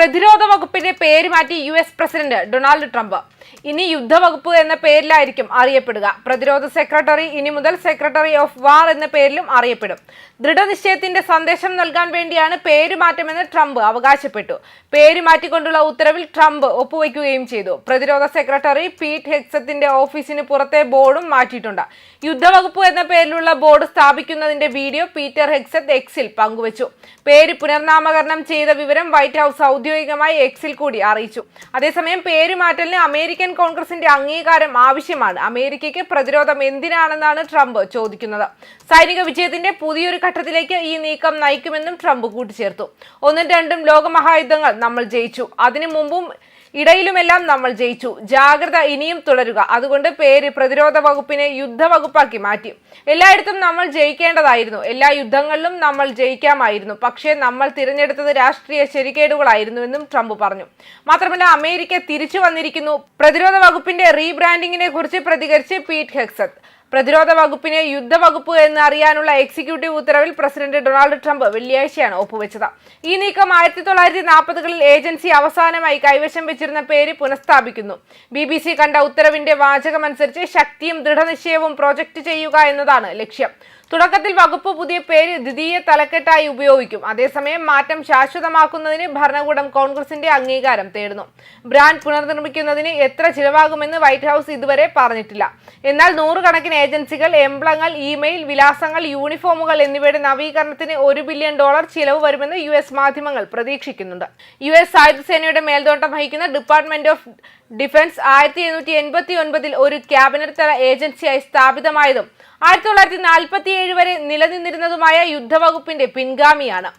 പ്രതിരോധ വകുപ്പിന്റെ പേര് മാറ്റി യുഎസ് പ്രസിഡന്റ് ഡൊണാൾഡ് ട്രംപ്. ഇനി യുദ്ധവകുപ്പ് എന്ന പേരിലായിരിക്കും അറിയപ്പെടുക. പ്രതിരോധ സെക്രട്ടറി ഇനി മുതൽ സെക്രട്ടറി ഓഫ് വാർ എന്ന പേരിലും അറിയപ്പെടും. ദൃഢനിശ്ചയത്തിന്റെ സന്ദേശം നൽകാൻ വേണ്ടിയാണ് പേരുമാറ്റമെന്ന് ട്രംപ് അവകാശപ്പെട്ടു. പേര് മാറ്റിക്കൊണ്ടുള്ള ഉത്തരവിൽ ട്രംപ് ഒപ്പുവയ്ക്കുകയും ചെയ്തു. പ്രതിരോധ സെക്രട്ടറി പീറ്റ് ഹെഗ്സത്തിന്റെ ഓഫീസിന് പുറത്തെ ബോർഡും മാറ്റിയിട്ടുണ്ട്. യുദ്ധവകുപ്പ് എന്ന പേരിലുള്ള ബോർഡ് സ്ഥാപിക്കുന്നതിന്റെ വീഡിയോ പീറ്റർ ഹെഗ്സത്ത് എക്സിൽ പങ്കുവച്ചു. പേര് പുനർനാമകരണം ചെയ്ത വിവരം വൈറ്റ് ഹൌസ് ഔദ്യോഗികമായി എക്സിൽ കൂടി അറിയിച്ചു. അതേസമയം പേരുമാറ്റലിന് അമേരിക്കൻ കോൺഗ്രസിന്റെ അംഗീകാരം ആവശ്യമാണ്. അമേരിക്കയ്ക്ക് പ്രതിരോധം എന്തിനാണെന്നാണ് ട്രംപ് ചോദിക്കുന്നത്. സൈനിക വിജയത്തിന്റെ പുതിയൊരു ഘട്ടത്തിലേക്ക് ഈ നീക്കം നയിക്കുമെന്നും ട്രംപ് കൂട്ടിച്ചേർത്തു. ഒന്നും രണ്ടും ലോകമഹായുദ്ധങ്ങൾ നമ്മൾ ജയിച്ചു, അതിനു മുമ്പും ഇടയിലുമെല്ലാം നമ്മൾ ജയിച്ചു. ജാഗ്രത ഇനിയും തുടരുക. അതുകൊണ്ട് പേര് പ്രതിരോധ വകുപ്പിനെ യുദ്ധവകുപ്പാക്കി മാറ്റി. എല്ലായിടത്തും നമ്മൾ ജയിക്കേണ്ടതായിരുന്നു. എല്ലാ യുദ്ധങ്ങളിലും നമ്മൾ ജയിക്കാമായിരുന്നു. പക്ഷേ നമ്മൾ തിരഞ്ഞെടുത്തത് രാഷ്ട്രീയ ശരികേടുകളായിരുന്നുവെന്നും ട്രംപ് പറഞ്ഞു. മാത്രമല്ല, അമേരിക്ക തിരിച്ചു വന്നിരിക്കുന്നു. പ്രതിരോധ വകുപ്പിന്റെ റീബ്രാൻഡിങ്ങിനെ കുറിച്ച് പ്രതികരിച്ച് പീറ്റ് ഹെഗ്സത്ത്. പ്രതിരോധ വകുപ്പിനെ യുദ്ധവകുപ്പ് എന്ന് അറിയാനുള്ള എക്സിക്യൂട്ടീവ് ഉത്തരവിൽ പ്രസിഡന്റ് ഡൊണാൾഡ് ട്രംപ് വെള്ളിയാഴ്ചയാണ് ഒപ്പുവെച്ചത്. ഈ നീക്കം 1940-കളിൽ ഏജൻസി അവസാനമായി കൈവശം വെച്ചിരുന്ന പേര് പുനഃസ്ഥാപിക്കുന്നു. BBC കണ്ട ഉത്തരവിന്റെ വാചകമനുസരിച്ച് ശക്തിയും ദൃഢനിശ്ചയവും പ്രൊജക്ട് ചെയ്യുക എന്നതാണ് ലക്ഷ്യം. തുടക്കത്തിൽ വകുപ്പ് പുതിയ പേര് ദ്വിതീയ തലക്കെട്ടായി ഉപയോഗിക്കും. അതേസമയം മാറ്റം ശാശ്വതമാക്കുന്നതിന് ഭരണകൂടം കോൺഗ്രസിന്റെ അംഗീകാരം തേടുന്നു. ബ്രാൻഡ് പുനർനിർമ്മിക്കുന്നതിന് എത്ര ചിലവാകുമെന്ന് വൈറ്റ് ഹൌസ് ഇതുവരെ പറഞ്ഞിട്ടില്ല. എന്നാൽ നൂറുകണക്കിന് ഏജൻസികൾ, എംബ്ലങ്ങൾ, ഇമെയിൽ വിലാസങ്ങൾ, യൂണിഫോമുകൾ എന്നിവയുടെ നവീകരണത്തിന് $1 ബില്യൺ ചിലവ് വരുമെന്ന് US മാധ്യമങ്ങൾ പ്രതീക്ഷിക്കുന്നുണ്ട്. US സായുധസേനയുടെ മേൽനോട്ടം വഹിക്കുന്ന ഡിപ്പാർട്ട്മെന്റ് ഓഫ് ഡിഫൻസ് 1889 ഒരു ക്യാബിനറ്റ് തല ഏജൻസിയായി സ്ഥാപിതമായതും 1947 വരെ നിലനിന്നിരുന്നതുമായ യുദ്ധവകുപ്പിന്റെ പിൻഗാമിയാണ്.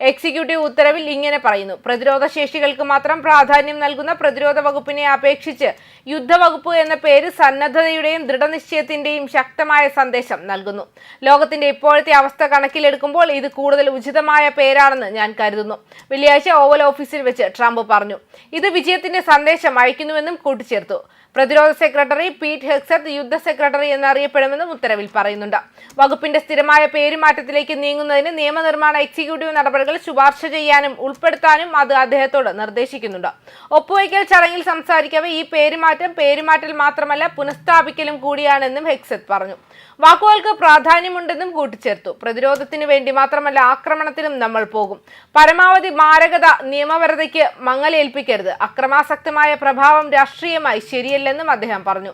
എക്സിക്യൂട്ടീവ് ഉത്തരവിൽ ഇങ്ങനെ പറയുന്നു: പ്രതിരോധ ശേഷികൾക്ക് മാത്രം പ്രാധാന്യം നൽകുന്ന പ്രതിരോധ വകുപ്പിനെ അപേക്ഷിച്ച് യുദ്ധവകുപ്പ് എന്ന പേര് സന്നദ്ധതയുടെയും ദൃഢനിശ്ചയത്തിന്റെയും ശക്തമായ സന്ദേശം നൽകുന്നു. ലോകത്തിന്റെ ഇപ്പോഴത്തെ അവസ്ഥ കണക്കിലെടുക്കുമ്പോൾ ഇത് കൂടുതൽ ഉചിതമായ പേരാണെന്ന് ഞാൻ കരുതുന്നു, വെള്ളിയാഴ്ച ഓവൽ ഓഫീസിൽ വെച്ച് ട്രംപ് പറഞ്ഞു. ഇത് വിജയത്തിന്റെ സന്ദേശം അയക്കുന്നുവെന്നും കൂട്ടിച്ചേർത്തു. പ്രതിരോധ സെക്രട്ടറി പീറ്റ് ഹെഗ്സത്ത് യുദ്ധ സെക്രട്ടറി എന്നറിയപ്പെടുമെന്നും ഉത്തരവിൽ പറയുന്നുണ്ട്. വകുപ്പിന്റെ സ്ഥിരമായ പേരുമാറ്റത്തിലേക്ക് നീങ്ങുന്നതിന് നിയമനിർമ്മാണ എക്സിക്യൂട്ടീവ് നടപടികൾ ശുപാർശ ചെയ്യാനും ഉൾപ്പെടുത്താനും അത് അദ്ദേഹത്തോട് നിർദ്ദേശിക്കുന്നുണ്ട്. ഒപ്പുവയ്ക്കൽ ചടങ്ങിൽ സംസാരിക്കവേ ഈ പേരുമാറ്റൽ മാത്രമല്ല പുനഃസ്ഥാപിക്കലും കൂടിയാണെന്നും ഹെഗ്സത്ത് പറഞ്ഞു. വാക്കുകൾക്ക് പ്രാധാന്യമുണ്ടെന്നും കൂട്ടിച്ചേർത്തു. പ്രതിരോധത്തിന് വേണ്ടി മാത്രമല്ല, ആക്രമണത്തിനും നമ്മൾ പോകും. പരമാവധി മാരകത നിയമപരതയ്ക്ക് മങ്ങലേൽപ്പിക്കരുത്. അക്രമാസക്തമായ പ്രഭാവം രാഷ്ട്രീയമായി ശരിയല്ലെന്നും അദ്ദേഹം പറഞ്ഞു.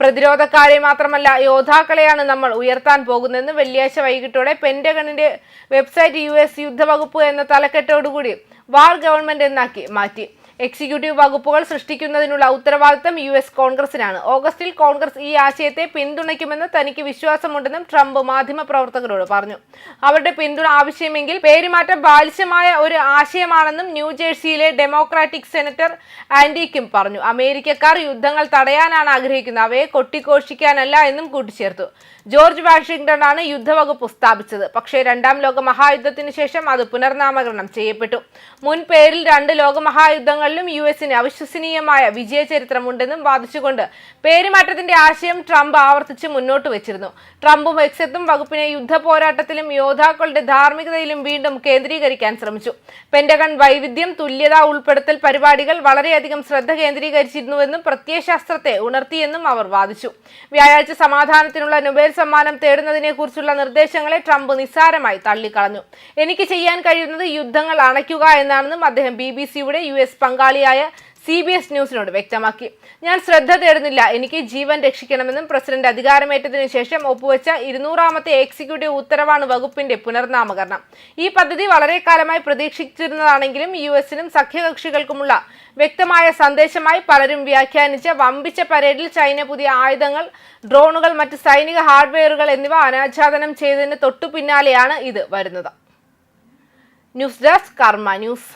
പ്രതിരോധക്കാരെ മാത്രമല്ല, യോദ്ധാക്കളെയാണ് നമ്മൾ ഉയർത്താൻ പോകുന്നതെന്ന് വെള്ളിയാഴ്ച വൈകിട്ടോടെ പെന്റഗണിന്റെ വെബ്സൈറ്റ് US യുദ്ധവകുപ്പ് എന്ന തലക്കെട്ടോടുകൂടി വാർ ഗവൺമെന്റ് എന്നാക്കി മാറ്റി. എക്സിക്യൂട്ടീവ് വകുപ്പുകൾ സൃഷ്ടിക്കുന്നതിനുള്ള ഉത്തരവാദിത്തം US കോൺഗ്രസിനാണ്. ഓഗസ്റ്റിൽ കോൺഗ്രസ് ഈ ആശയത്തെ പിന്തുണയ്ക്കുമെന്ന് തനിക്ക് വിശ്വാസമുണ്ടെന്നും ട്രംപ് മാധ്യമപ്രവർത്തകരോട് പറഞ്ഞു. അവരുടെ പിന്തുണ ആവശ്യമെങ്കിൽ പേരുമാറ്റം ബാലിശമായ ഒരു ആശയമാണെന്നും ന്യൂജേഴ്സിയിലെ ഡെമോക്രാറ്റിക് സെനറ്റർ ആൻഡി കിം പറഞ്ഞു. അമേരിക്കക്കാർ യുദ്ധങ്ങൾ തടയാനാണ് ആഗ്രഹിക്കുന്നത്, അവയെ കൊട്ടിഘോഷിക്കാനല്ല എന്നും കൂട്ടിച്ചേർത്തു. ജോർജ് വാഷിംഗ്ടണാണ് യുദ്ധവകുപ്പ് സ്ഥാപിച്ചത്. പക്ഷേ രണ്ടാം ലോക മഹായുദ്ധത്തിന് ശേഷം അത് പുനർനാമകരണം ചെയ്യപ്പെട്ടു. മുൻ പേരിൽ 2 ലോകമഹായുദ്ധങ്ങളിലും US-ന് അവിശ്വസനീയമായ വിജയചരിത്രമുണ്ടെന്നും വാദിച്ചുകൊണ്ട് പേരുമാറ്റത്തിന്റെ ആശയം ട്രംപ് ആവർത്തിച്ച് മുന്നോട്ട് വെച്ചിരുന്നു. ട്രംപും ഹെഗ്സത്തും വകുപ്പിനെ യുദ്ധ പോരാട്ടത്തിലും യോദ്ധാക്കളുടെ ധാർമ്മികതയിലും വീണ്ടും കേന്ദ്രീകരിക്കാൻ ശ്രമിച്ചു. പെന്റഗൺ വൈവിധ്യം, തുല്യത, ഉൾപ്പെടുത്തൽ പരിപാടികൾ വളരെയധികം ശ്രദ്ധ കേന്ദ്രീകരിച്ചിരുന്നുവെന്നും പ്രത്യയശാസ്ത്രത്തെ ഉണർത്തിയെന്നും അവർ വാദിച്ചു. വ്യാഴാഴ്ച സമാധാനത്തിനുള്ള നൊബേൽ സമ്മാനം തേടുന്നതിനെ കുറിച്ചുള്ള നിർദ്ദേശങ്ങളെ ട്രംപ് നിസ്സാരമായി തള്ളിക്കളഞ്ഞു. എനിക്ക് ചെയ്യാൻ കഴിയുന്നത് യുദ്ധങ്ങൾ അണയ്ക്കുക എന്നാണെന്നും അദ്ദേഹം BBCയുടെ US പങ്കാളിയായ CBS ന്യൂസിനോട് വ്യക്തമാക്കി. ഞാൻ ശ്രദ്ധ തേടുന്നില്ല, എനിക്ക് ജീവൻ രക്ഷിക്കണമെന്നും പ്രസിഡന്റ് അധികാരമേറ്റതിനു ശേഷം ഒപ്പുവെച്ച 200ാമത്തെ എക്സിക്യൂട്ടീവ് ഉത്തരവാണ് വകുപ്പിന്റെ പുനർനാമകരണം. ഈ പദ്ധതി വളരെ കാലമായി പ്രതീക്ഷിച്ചിരുന്നതാണെങ്കിലും US-നും സഖ്യകക്ഷികൾക്കുമുള്ള വ്യക്തമായ സന്ദേശമായി പലരും വ്യാഖ്യാനിച്ച വമ്പിച്ച പരേഡിൽ ചൈന പുതിയ ആയുധങ്ങൾ, ഡ്രോണുകൾ, മറ്റ് സൈനിക ഹാർഡ്വെയറുകൾ എന്നിവ അനാച്ഛാദനം ചെയ്തതിന് തൊട്ടു പിന്നാലെയാണ് ഇത് വരുന്നത്. ന്യൂസ് ഡെസ്ക് കർമ്മ ന്യൂസ്.